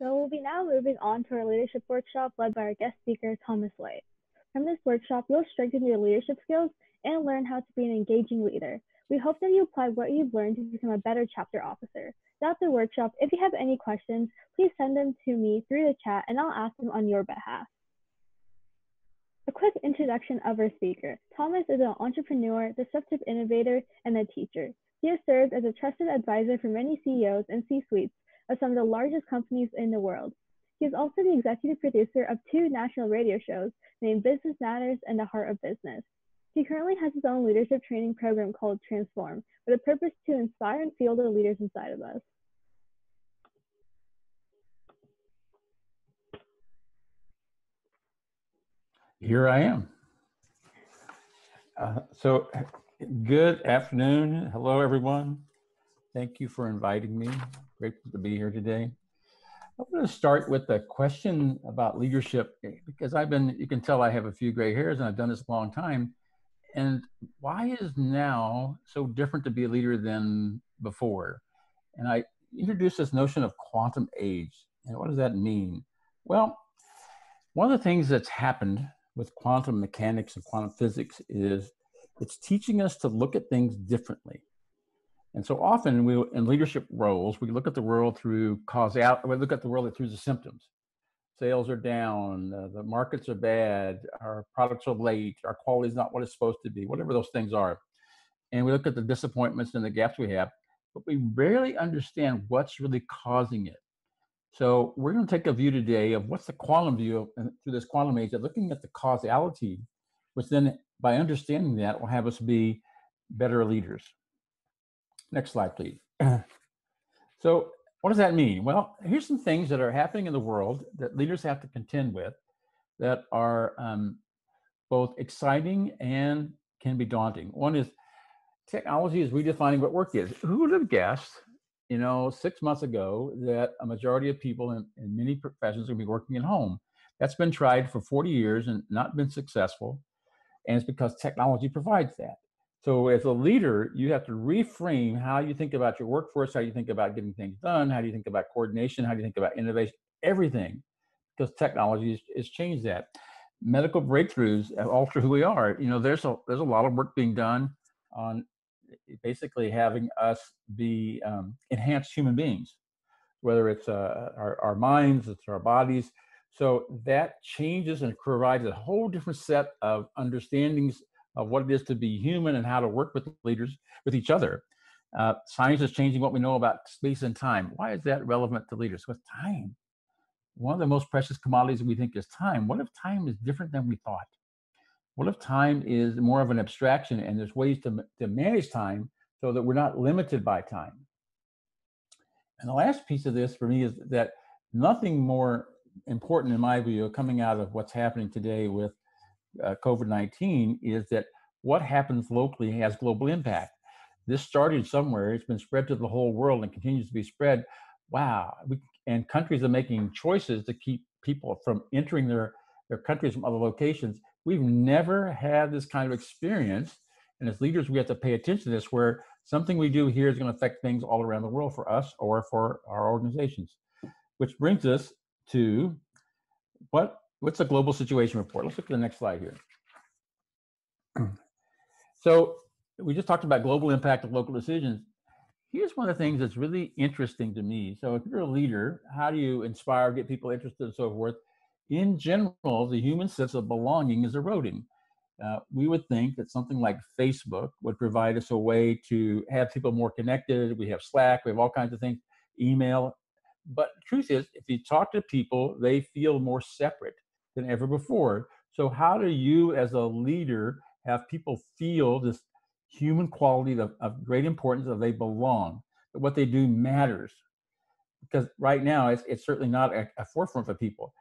So we'll be now moving on to our leadership workshop led by our guest speaker, Thomas White. From this workshop, you'll strengthen your leadership skills and learn how to be an engaging leader. We hope that you apply what you've learned to become a better chapter officer. Throughout the workshop, if you have any questions, please send them to me through the chat and I'll ask them on your behalf. A quick introduction of our speaker. Thomas is an entrepreneur, disruptive innovator, and a teacher. He has served as a trusted advisor for many CEOs and C-suites of some of the largest companies in the world. He is also the executive producer of two national radio shows named Business Matters and The Heart of Business. He currently has his own leadership training program called Transform, with a purpose to inspire and fuel the leaders inside of us. Here I am. So good afternoon. Hello, everyone. Thank you for inviting me. Grateful to be here today. I want to start with a question about leadership because you can tell I have a few gray hairs and I've done this a long time. And why is now so different to be a leader than before? And I introduced this notion of quantum age. And what does that mean? Well, one of the things that's happened with quantum mechanics and quantum physics is it's teaching us to look at things differently. And so often in leadership roles, we look at the world through causality, we look at the world through the symptoms. Sales are down, the markets are bad, our products are late, our quality is not what it's supposed to be, whatever those things are. And we look at the disappointments and the gaps we have, but we rarely understand what's really causing it. So we're going to take a view today of what's the quantum view through this quantum age of looking at the causality, which then by understanding that will have us be better leaders. Next slide, please. So what does that mean? Well, here's some things that are happening in the world that leaders have to contend with that are both exciting and can be daunting. One is technology is redefining what work is. Who would have guessed, 6 months ago that a majority of people in many professions are going to be working at home? That's been tried for 40 years and not been successful. And it's because technology provides that. So as a leader, you have to reframe how you think about your workforce, how you think about getting things done, how do you think about coordination, how do you think about innovation, everything, because technology has changed that. Medical breakthroughs alter who we are. There's a lot of work being done on basically having us be enhanced human beings, whether it's our minds, it's our bodies. So that changes and provides a whole different set of understandings of what it is to be human and how to work with leaders, with each other. Science is changing what we know about space and time. Why is that relevant to leaders? With time, one of the most precious commodities we think is time. What if time is different than we thought? What if time is more of an abstraction and there's ways to manage time so that we're not limited by time? And the last piece of this for me is that nothing more important in my view coming out of what's happening today with COVID-19 is that what happens locally has global impact. This started somewhere, it's been spread to the whole world and continues to be spread. Wow, and countries are making choices to keep people from entering their countries from other locations. We've never had this kind of experience, and as leaders we have to pay attention to this, where something we do here is going to affect things all around the world for us or for our organizations. Which brings us to what's the global situation report? Let's look at the next slide here. So we just talked about global impact of local decisions. Here's one of the things that's really interesting to me. So if you're a leader, how do you inspire, get people interested and so forth? In general, the human sense of belonging is eroding. We would think that something like Facebook would provide us a way to have people more connected. We have Slack, we have all kinds of things, email. But the truth is, if you talk to people, they feel more separate than ever before. So how do you as a leader have people feel this human quality of great importance that they belong, that what they do matters? Because right now, it's certainly not a forefront for people.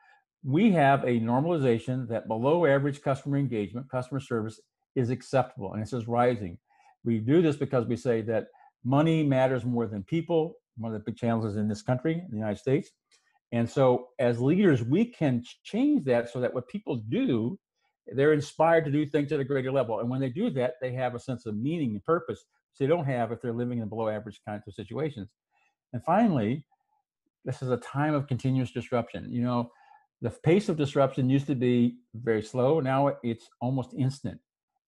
We have a normalization that below average customer engagement, customer service is acceptable, and this is rising. We do this because we say that money matters more than people, one of the big challenges in this country, in the United States. And so as leaders, we can change that so that what people do, they're inspired to do things at a greater level. And when they do that, they have a sense of meaning and purpose, which they don't have if they're living in below average kinds of situations. And finally, this is a time of continuous disruption. You know, the pace of disruption used to be very slow. Now it's almost instant.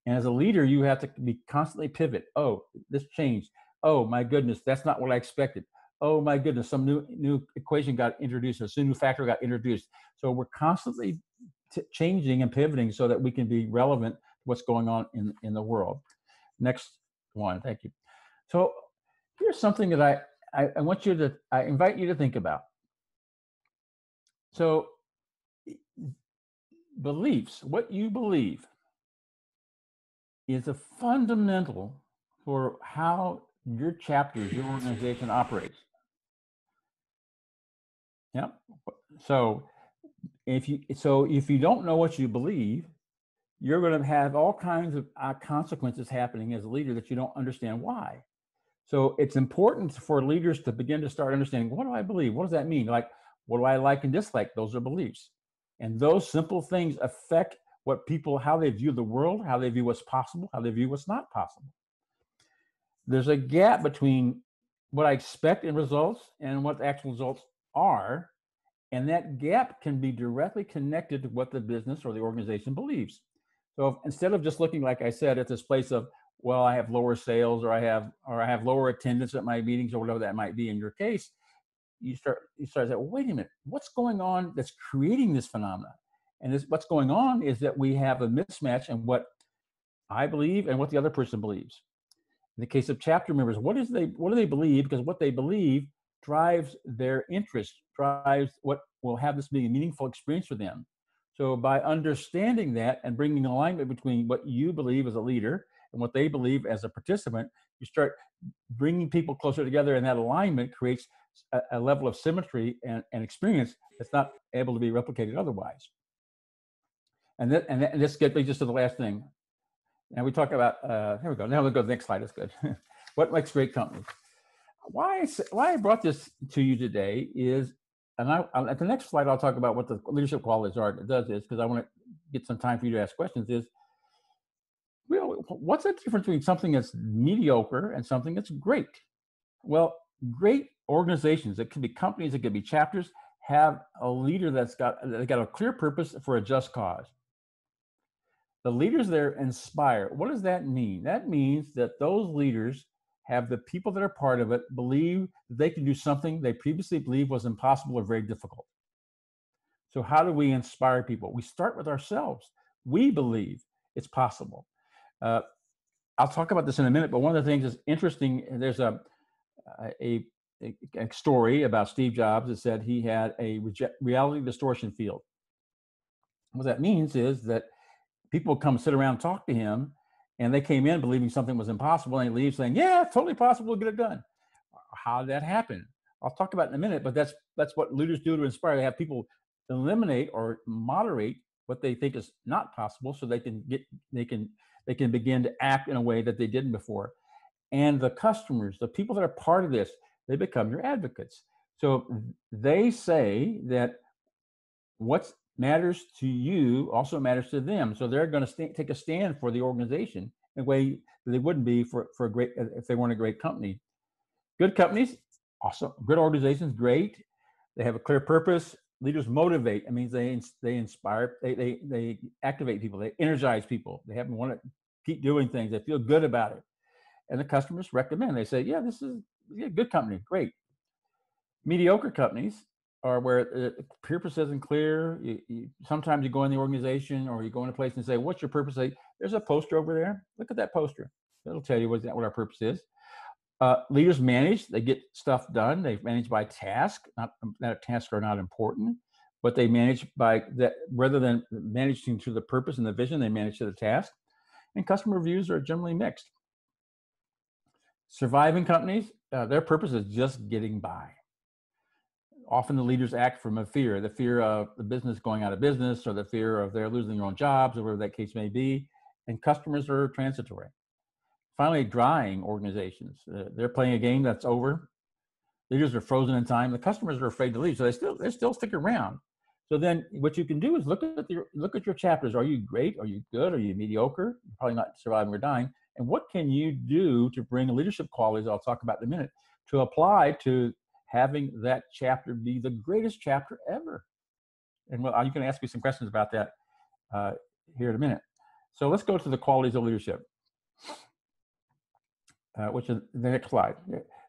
And as a leader, you have to be constantly pivot. Oh, this changed. Oh my goodness, that's not what I expected. Oh my goodness, some new equation got introduced, or some new factor got introduced. So we're constantly changing and pivoting so that we can be relevant to what's going on in the world. Next one, thank you. So here's something that I want you to, I invite you to think about. So beliefs, what you believe, is a fundamental for how your chapters, your organization operates. Yeah. So if you don't know what you believe, you're going to have all kinds of consequences happening as a leader that you don't understand why. So it's important for leaders to begin to start understanding, what do I believe? What does that mean? Like, what do I like and dislike? Those are beliefs. And those simple things affect what people, how they view the world, how they view what's possible, how they view what's not possible. There's a gap between what I expect in results and what the actual results are. And that gap can be directly connected to what the business or the organization believes. So instead of just looking, like I said, at this place of, well, I have lower sales, or I have lower attendance at my meetings, or whatever that might be in your case, you start to say, well, wait a minute, what's going on that's creating this phenomenon? And what's going on is that we have a mismatch in what I believe and what the other person believes. In the case of chapter members, what do they believe? Because what they believe drives their interest, drives what will have this be a meaningful experience for them. So by understanding that and bringing alignment between what you believe as a leader and what they believe as a participant, you start bringing people closer together, and that alignment creates a level of symmetry and experience that's not able to be replicated otherwise. And this gets me just to the last thing. And we talk about, here we go. Now we'll go to the next slide. That's good. What makes great companies? Why I brought this to you today is, and at the next slide, I'll talk about what the leadership qualities are. It does this because I want to get some time for you to ask questions. Is, well, what's the difference between something that's mediocre and something that's great? Well, great organizations, it could be companies, it could be chapters, have a leader that's got a clear purpose for a just cause. The leaders there inspire. What does that mean? That means that those leaders have the people that are part of it believe that they can do something they previously believed was impossible or very difficult. So how do we inspire people? We start with ourselves. We believe it's possible. I'll talk about this in a minute, but one of the things that's interesting, there's a story about Steve Jobs that said he had a reality distortion field. What that means is that people come sit around and talk to him, and they came in believing something was impossible, and he leaves saying, yeah, it's totally possible to get it done. How did that happen? I'll talk about it in a minute, but that's what leaders do to inspire. They have people eliminate or moderate what they think is not possible, so they can begin to act in a way that they didn't before. And the customers, the people that are part of this, they become your advocates. So they say that what matters to you also matters to them. So they're going to take a stand for the organization in a way that they wouldn't be for a great, if they weren't a great company. Good companies, awesome. Good organizations, great. They have a clear purpose. Leaders motivate. It means they inspire. They activate people. They energize people. They have them want to keep doing things. They feel good about it. And the customers recommend. They say, yeah, this is a good company, great. Mediocre companies are where the purpose isn't clear. Sometimes you go in the organization or you go in a place and say, what's your purpose? There's a poster over there. Look at that poster. It'll tell you what our purpose is. Leaders manage. They get stuff done. They manage by task. Not that tasks are not important, but they manage by that, rather than managing to the purpose and the vision, they manage to the task. And customer reviews are generally mixed. Surviving companies, their purpose is just getting by. Often the leaders act from the fear of the business going out of business, or the fear of they're losing their own jobs, or whatever that case may be. And customers are transitory. Finally, drying organizations. They're playing a game that's over. Leaders are frozen in time. The customers are afraid to leave, so they still stick around. So then what you can do is look at your chapters. Are you great? Are you good? Are you mediocre? You're probably not surviving or dying. And what can you do to bring leadership qualities I'll talk about in a minute to apply to having that chapter be the greatest chapter ever. And well, you can ask me some questions about that here in a minute. So let's go to the qualities of leadership, which is the next slide.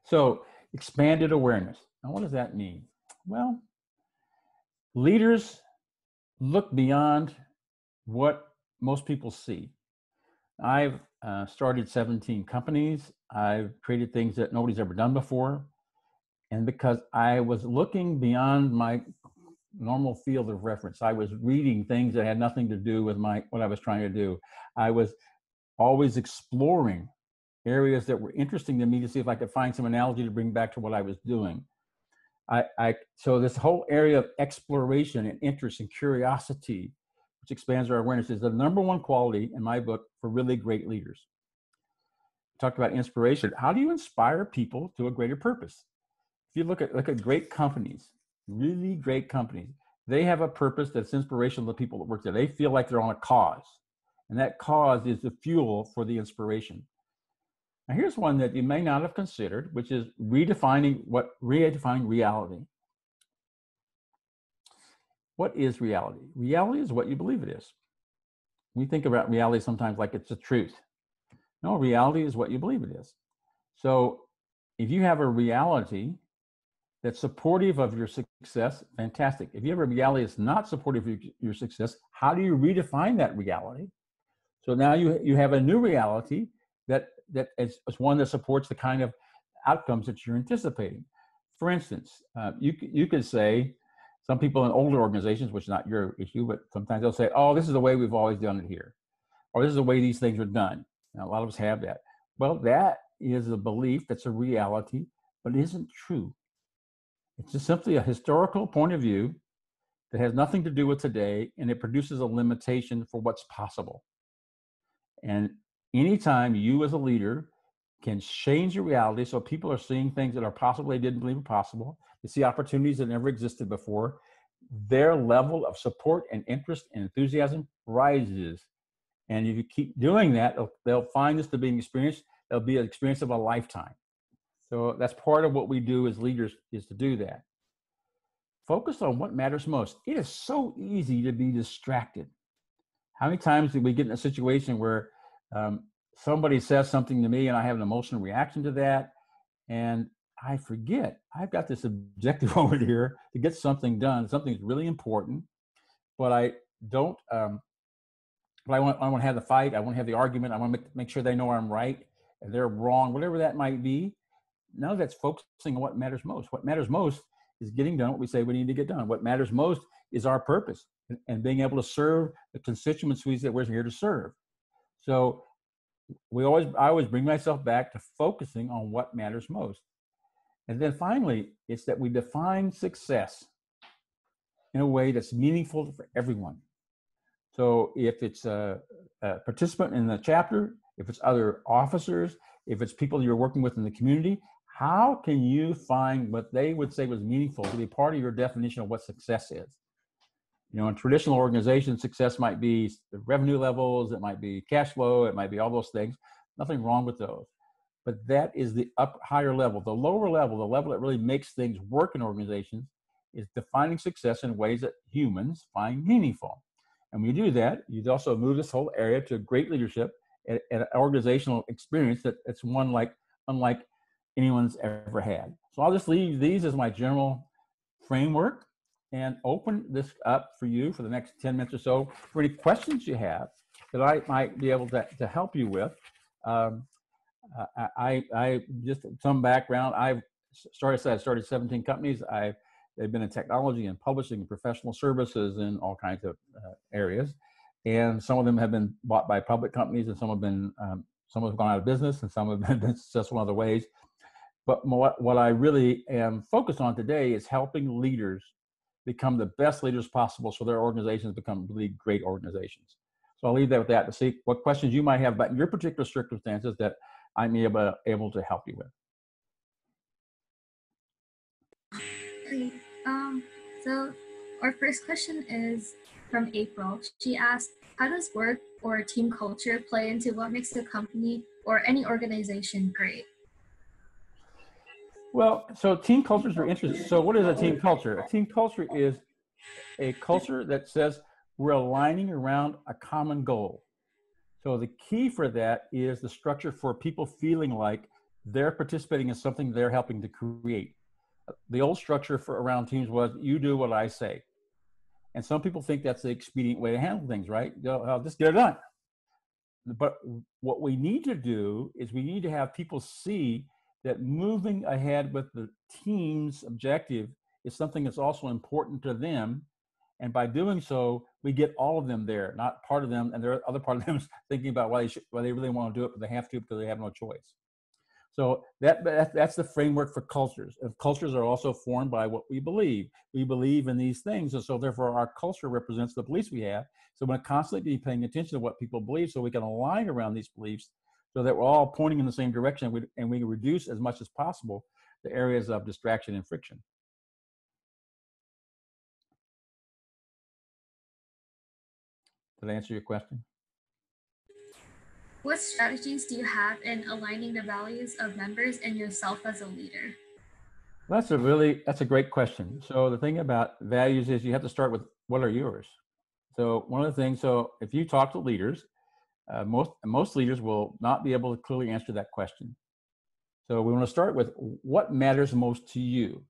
So expanded awareness. Now, what does that mean? Well, leaders look beyond what most people see. I've started 17 companies. I've created things that nobody's ever done before. And because I was looking beyond my normal field of reference, I was reading things that had nothing to do with what I was trying to do. I was always exploring areas that were interesting to me to see if I could find some analogy to bring back to what I was doing. So this whole area of exploration and interest and curiosity, which expands our awareness, is the number one quality in my book for really great leaders. We talked about inspiration. How do you inspire people to a greater purpose? If you look at great companies, really great companies, they have a purpose that's inspirational to people that work there. They feel like they're on a cause, and that cause is the fuel for the inspiration. Now, here's one that you may not have considered, which is redefining reality. What is reality? Reality is what you believe it is. We think about reality sometimes like it's the truth. No, reality is what you believe it is. So if you have a reality that's supportive of your success, fantastic. If you have a reality that's not supportive of your success, how do you redefine that reality? So now you have a new reality that is one that supports the kind of outcomes that you're anticipating. For instance, you could say, some people in older organizations, which is not your issue, but sometimes they'll say, oh, this is the way we've always done it here. Or this is the way these things are done. Now, a lot of us have that. Well, that is a belief that's a reality, but it isn't true. It's just simply a historical point of view that has nothing to do with today, and it produces a limitation for what's possible. And anytime you as a leader can change your reality so people are seeing things that are possible they didn't believe were possible, they see opportunities that never existed before, their level of support and interest and enthusiasm rises. And if you keep doing that, they'll find this to be an experience. It'll be an experience of a lifetime. So that's part of what we do as leaders, is to do that. Focus on what matters most. It is so easy to be distracted. How many times did we get in a situation where somebody says something to me and I have an emotional reaction to that, and I forget I've got this objective over here to get something done. Something's really important, but I don't. But I want to have the fight. I want to have the argument. I want to make sure they know I'm right and they're wrong, whatever that might be. None of that's focusing on what matters most. What matters most is getting done what we say we need to get done. What matters most is our purpose and being able to serve the constituencies that we're here to serve. So I always bring myself back to focusing on what matters most. And then finally, it's that we define success in a way that's meaningful for everyone. So if it's a participant in the chapter, if it's other officers, if it's people you're working with in the community, how can you find what they would say was meaningful to be part of your definition of what success is? You know, in traditional organizations, success might be the revenue levels, it might be cash flow, it might be all those things. Nothing wrong with those. But that is the higher level. The lower level, the level that really makes things work in organizations, is defining success in ways that humans find meaningful. And when you do that, you also move this whole area to great leadership and an organizational experience that's unlike anyone's ever had. So I'll just leave these as my general framework and open this up for you for the next 10 minutes or so for any questions you have that I might be able to help you with. I just some background. I started 17 companies. They've been in technology and publishing and professional services in all kinds of areas, and some of them have been bought by public companies, and some have gone out of business, and some have been successful in other ways. But what I really am focused on today is helping leaders become the best leaders possible, so their organizations become really great organizations. So I'll leave that with that to see what questions you might have about your particular circumstances that I may be able to help you with. Great. So our first question is from April. She asked, how does work or team culture play into what makes a company or any organization great? Well, so team cultures are interesting. So what is a team culture? A team culture is a culture that says we're aligning around a common goal. So the key for that is the structure for people feeling like they're participating in something they're helping to create. The old structure for around teams was you do what I say. And some people think that's the expedient way to handle things, right? Just get it done. But what we need to do is we need to have people see that moving ahead with the team's objective is something that's also important to them. And by doing so, we get all of them there, not part of them. And there are other part of them thinking about why they really want to do it, but they have to because they have no choice. So that's the framework for cultures. And cultures are also formed by what we believe. We believe in these things, and so therefore our culture represents the beliefs we have. So we're constantly be paying attention to what people believe so we can align around these beliefs so that we're all pointing in the same direction, and we can reduce as much as possible the areas of distraction and friction. Did I answer your question? What strategies do you have in aligning the values of members and yourself as a leader? That's a great question. So the thing about values is you have to start with what are yours. So one of the things, so if you talk to leaders, most leaders will not be able to clearly answer that question. So we want to start with what matters most to you.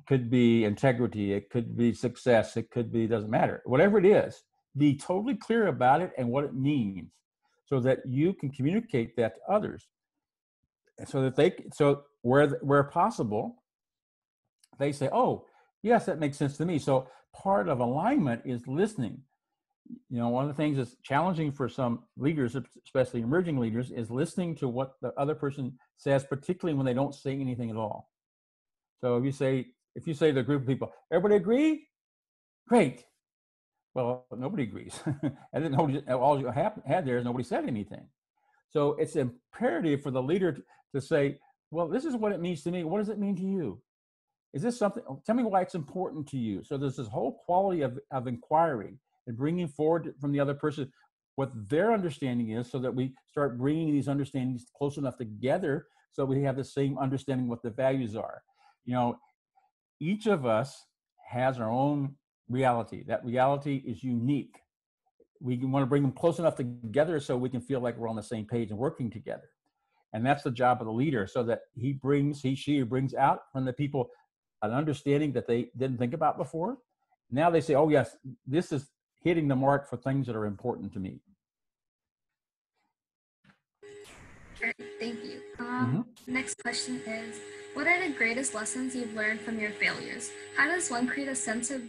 Could be integrity, it could be success, it could be, doesn't matter. Whatever it is, be totally clear about it and what it means so that you can communicate that to others. So that so where possible, they say, oh, yes, that makes sense to me. So part of alignment is listening. You know, one of the things that's challenging for some leaders, especially emerging leaders, is listening to what the other person says, particularly when they don't say anything at all. So if you say to a group of people, everybody agree? Great. Well, nobody agrees. And then all you had there is nobody said anything. So it's imperative for the leader to say, well, this is what it means to me. What does it mean to you? Is this something, tell me why it's important to you. So there's this whole quality of inquiry and bringing forward from the other person what their understanding is so that we start bringing these understandings close enough together so we have the same understanding what the values are. You know, each of us has our own reality. That reality is unique. We want to bring them close enough together so we can feel like we're on the same page and working together. And that's the job of the leader, so that he, she brings out from the people an understanding that they didn't think about before. Now they say, oh yes, this is hitting the mark for things that are important to me. Great, thank you. Next question is, what are the greatest lessons you've learned from your failures? How does one create a sense of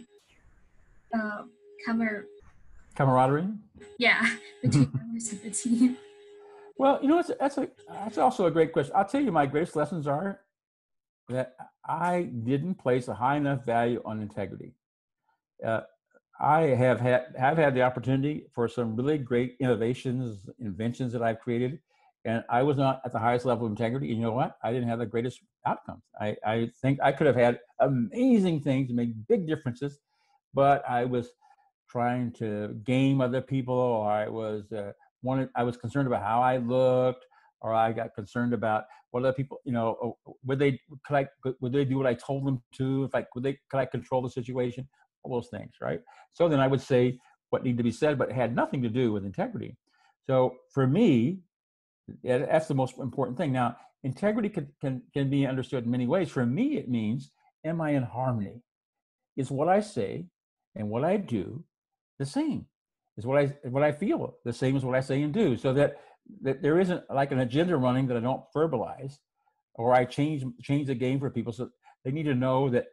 camaraderie? Yeah, between members of the team. Well, you know, that's also a great question. I'll tell you, my greatest lessons are that I didn't place a high enough value on integrity. I have had the opportunity for some really great innovations, inventions that I've created, and I was not at the highest level of integrity. And you know what? I didn't have the greatest outcomes. I think I could have had amazing things and made big differences, but I was trying to game other people, or I was concerned about how I looked, or I got concerned about what other people, you know, would they do what I told them to? Could I control the situation? All those things, right? So then I would say what needed to be said, but it had nothing to do with integrity. So for me, that's the most important thing. Now, integrity can be understood in many ways. For me, it means, am I in harmony? Is what I say and what I do the same? Is what I feel the same as what I say and do? So that there isn't like an agenda running that I don't verbalize, or I change the game for people. So they need to know that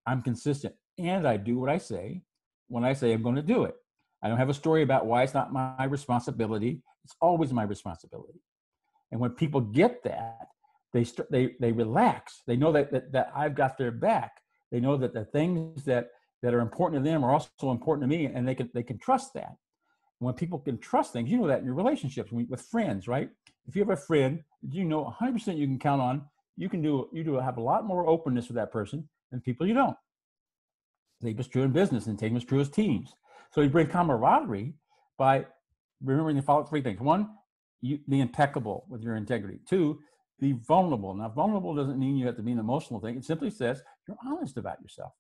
I'm consistent and I do what I say when I say I'm going to do it. I don't have a story about why it's not my responsibility. It's always my responsibility. And when people get that, they relax. They know that I've got their back. They know that the things that are important to them are also important to me, and they can trust that. And when people can trust things, you know that in your relationships with friends, right? If you have a friend, you know 100% you can count on, you have a lot more openness with that person than people you don't. Same is true in business, and same is true as teams. So you bring camaraderie by remembering to follow 3 things. 1, be impeccable with your integrity. 2, be vulnerable. Now, vulnerable doesn't mean you have to be an emotional thing. It simply says you're honest about yourself.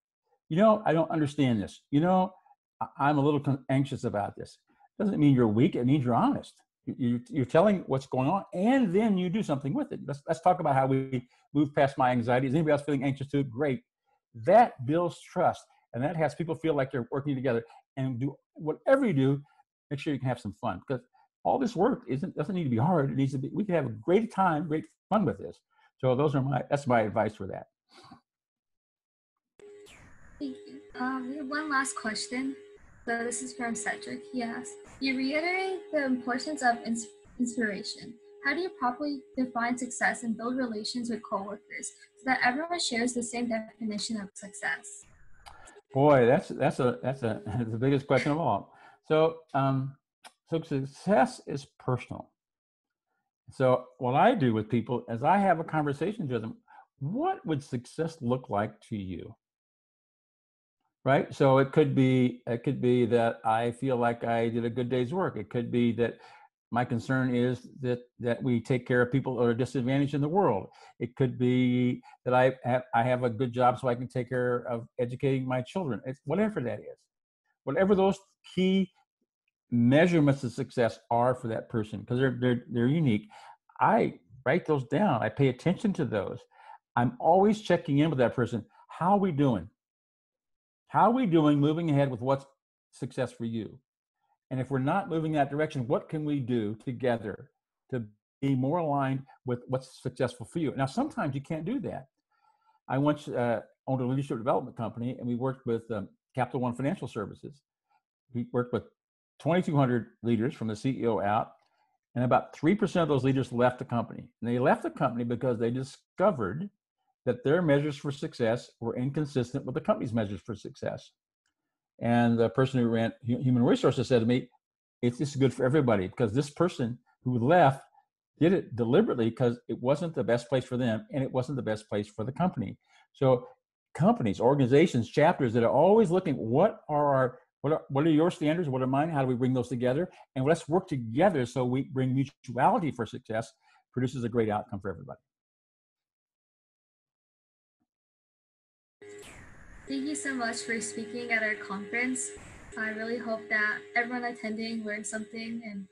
You know, I don't understand this. You know, I'm a little anxious about this. Doesn't mean you're weak. It means you're honest. You're telling what's going on, and then you do something with it. Let's talk about how we move past my anxiety. Is anybody else feeling anxious too? Great. That builds trust, and that has people feel like they're working together. And do whatever you do, make sure you can have some fun, because all this work doesn't need to be hard. It needs to be. We can have a great time, great fun with this. So that's my advice for that. Thank you. We have one last question. So this is from Cedric. He asks, you reiterate the importance of inspiration. How do you properly define success and build relations with coworkers so that everyone shares the same definition of success? Boy, that's the biggest question of all. So success is personal. So what I do with people is I have a conversation with them. What would success look like to you? Right? So it could be that I feel like I did a good day's work. It could be that my concern is that we take care of people who are disadvantaged in the world. It could be that I have a good job so I can take care of educating my children. It's whatever that is. Whatever those key measurements of success are for that person, because they're unique. I write those down. I pay attention to those. I'm always checking in with that person. How are we doing? How are we doing moving ahead with what's success for you? And if we're not moving that direction, what can we do together to be more aligned with what's successful for you? Now, sometimes you can't do that. I once owned a leadership development company, and we worked with Capital One Financial Services. We worked with 2,200 leaders from the CEO out, and about 3% of those leaders left the company. And they left the company because they discovered that their measures for success were inconsistent with the company's measures for success. And the person who ran human resources said to me, it's just good for everybody, because this person who left did it deliberately because it wasn't the best place for them, and it wasn't the best place for the company. So companies, organizations, chapters that are always looking, what are your standards? What are mine? How do we bring those together? And let's work together so we bring mutuality for success, produces a great outcome for everybody. Thank you so much for speaking at our conference. I really hope that everyone attending learned something and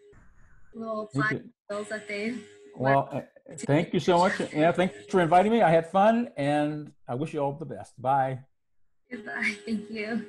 will apply the skills that they Well, thank you so much. Yeah, thanks for inviting me. I had fun, and I wish you all the best. Bye. Goodbye. Thank you.